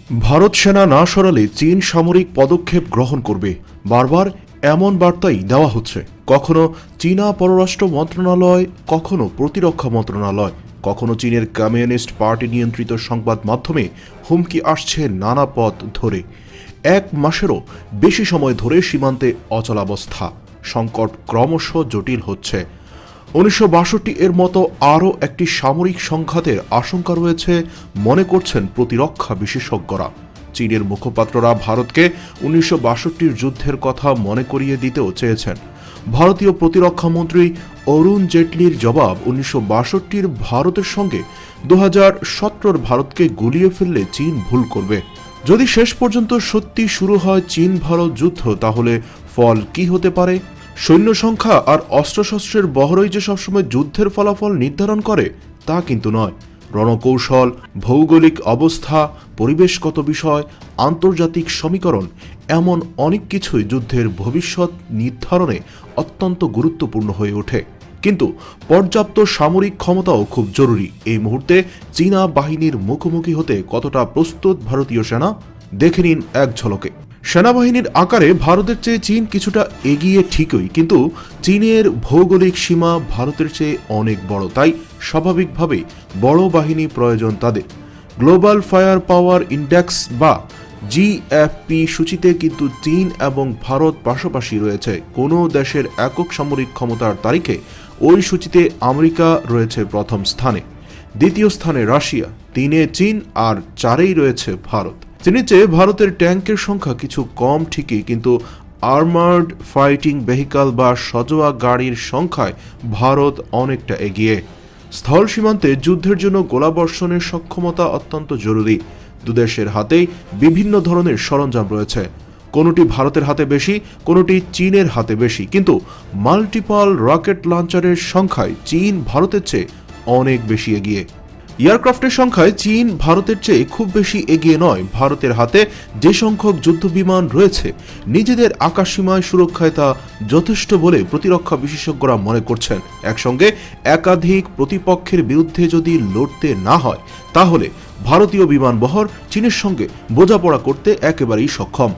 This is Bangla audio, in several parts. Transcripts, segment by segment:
ভারত সেনা না সরালে চীন সামরিক পদক্ষেপ গ্রহণ করবে, বারবার এমন বার্তাই দেওয়া হচ্ছে। কখনো চীনা পররাষ্ট্র মন্ত্রণালয়, কখনো প্রতিরক্ষা মন্ত্রণালয়, কখনো চীনের কমিউনিস্ট পার্টি নিয়ন্ত্রিত সংবাদ মাধ্যমে হুমকি আসছে নানা পথ ধরে। এক মাসেরও বেশি সময় ধরে সীমান্তে অচলাবস্থা, সংকট ক্রমশ জটিল হচ্ছে। 1962 এর মতো আরও একটি সামরিক সংঘাতের আশঙ্কা রয়েছে মনে করছেন প্রতিরক্ষা বিশেষজ্ঞরা। চীনের মুখপাত্ররা ভারতকে 1962 যুদ্ধের কথা মনে করিয়ে দিতেও চেয়েছেন। ভারতীয় প্রতিরক্ষা মন্ত্রী অরুণ জেটলির জবাব, 1962 ভারতের সঙ্গে 2017 ভারতকে গুলিয়ে ফেললে চীন ভুল করবে। যদি শেষ পর্যন্ত সত্যি শুরু হয় চীন ভারত যুদ্ধ, তাহলে ফল কি হতে পারে? সৈন্য সংখ্যা আর অস্ত্রশস্ত্রের বহরই যে সবসময় যুদ্ধের ফলাফল নির্ধারণ করে তা কিন্তু নয়। রণকৌশল, ভৌগোলিক অবস্থা, পরিবেশগত বিষয়, আন্তর্জাতিক সমীকরণ, এমন অনেক কিছুই যুদ্ধের ভবিষ্যৎ নির্ধারণে অত্যন্ত গুরুত্বপূর্ণ হয়ে ওঠে। কিন্তু পর্যাপ্ত সামরিক ক্ষমতাও খুব জরুরি। এই মুহূর্তে চীনা বাহিনীর মুখোমুখি হতে কতটা প্রস্তুত ভারতীয় সেনা, দেখে নিন এক ঝলকে। সেনাবাহিনীর আকারে ভারতের চেয়ে চীন কিছুটা এগিয়ে ঠিকই, কিন্তু চীনের ভৌগোলিক সীমা ভারতের চেয়ে অনেক বড়, তাই স্বাভাবিকভাবেই বড় বাহিনী প্রয়োজন তাদের। গ্লোবাল ফায়ার পাওয়ার ইন্ডেক্স বা জিএফপি সূচিতে কিন্তু চীন এবং ভারত পাশাপাশি রয়েছে। কোনো দেশের একক সামরিক ক্ষমতার তারিখে ওই সূচিতে আমেরিকা রয়েছে প্রথম স্থানে, দ্বিতীয় স্থানে রাশিয়া, 3-এ চীন আর 4-এই রয়েছে ভারত। চীনের চেয়ে ভারতের ট্যাঙ্কের সংখ্যা কিছু কম ঠিকই, কিন্তু আর্মার্ড ফাইটিং ভেহিকল বা সজোয়া গাড়ির সংখ্যায় ভারত অনেকটা এগিয়ে। স্থল সীমান্তে যুদ্ধের জন্য গোলাবর্ষণের সক্ষমতা অত্যন্ত জরুরি। দুদেশের হাতেই বিভিন্ন ধরনের সরঞ্জাম রয়েছে, কোনোটি ভারতের হাতে বেশি, কোনোটি চীনের হাতে বেশি, কিন্তু মাল্টিপল রকেট লঞ্চারের সংখ্যায় চীন ভারতের চেয়ে অনেক বেশি এগিয়ে। এয়ারক্রাফটের সংখ্যায় চীন ভারতের চেয়ে খুব বেশি এগিয়ে নয়। ভারতের হাতে যে সংখ্যক যুদ্ধবিমান রয়েছে, নিজেদের আকাশসীমায় সুরক্ষায় তা যথেষ্ট বলে প্রতিরক্ষা বিশেষজ্ঞরা মনে করছেন। একসঙ্গে একাধিক প্রতিপক্ষের বিরুদ্ধে যদি লড়তে না হয়, তাহলে ভারতীয় বিমানবহর চীনের সঙ্গে বোঝাপড়া করতে একেবারেই সক্ষম।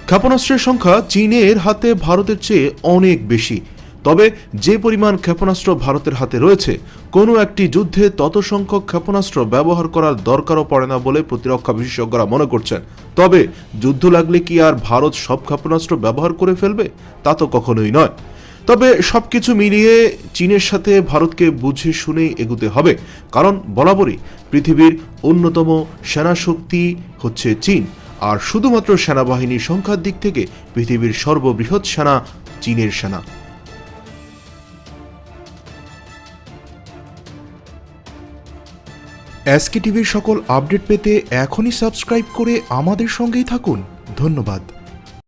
ক্ষেপণাস্ত্রের সংখ্যা চীনের হাতে ভারতের চেয়ে অনেক বেশি, তবে যে পরিমাণ ক্ষেপণাস্ত্র ভারতের হাতে রয়েছে, কোনো একটি যুদ্ধে তত সংখ্যক ক্ষেপণাস্ত্র ব্যবহার করার দরকারও পড়ে না বলে প্রতিরক্ষা বিশেষজ্ঞরা মনে করছেন। তবে যুদ্ধ লাগলে কি আর ভারত সব ক্ষেপণাস্ত্র ব্যবহার করে ফেলবে? তা তো কখনোই নয়। তবে সবকিছু মিলিয়ে চীনের সাথে ভারতকে বুঝে শুনেই এগুতে হবে, কারণ বরাবরই পৃথিবীর অন্যতম সেনা শক্তি হচ্ছে চীন, আর শুধুমাত্র সেনাবাহিনীর সংখ্যার দিক থেকে পৃথিবীর সর্ববৃহৎ সেনা চীনের সেনা। এসকে টিভির সকল আপডেট পেতে এখনই সাবস্ক্রাইব করে আমাদের সঙ্গেই থাকুন। ধন্যবাদ।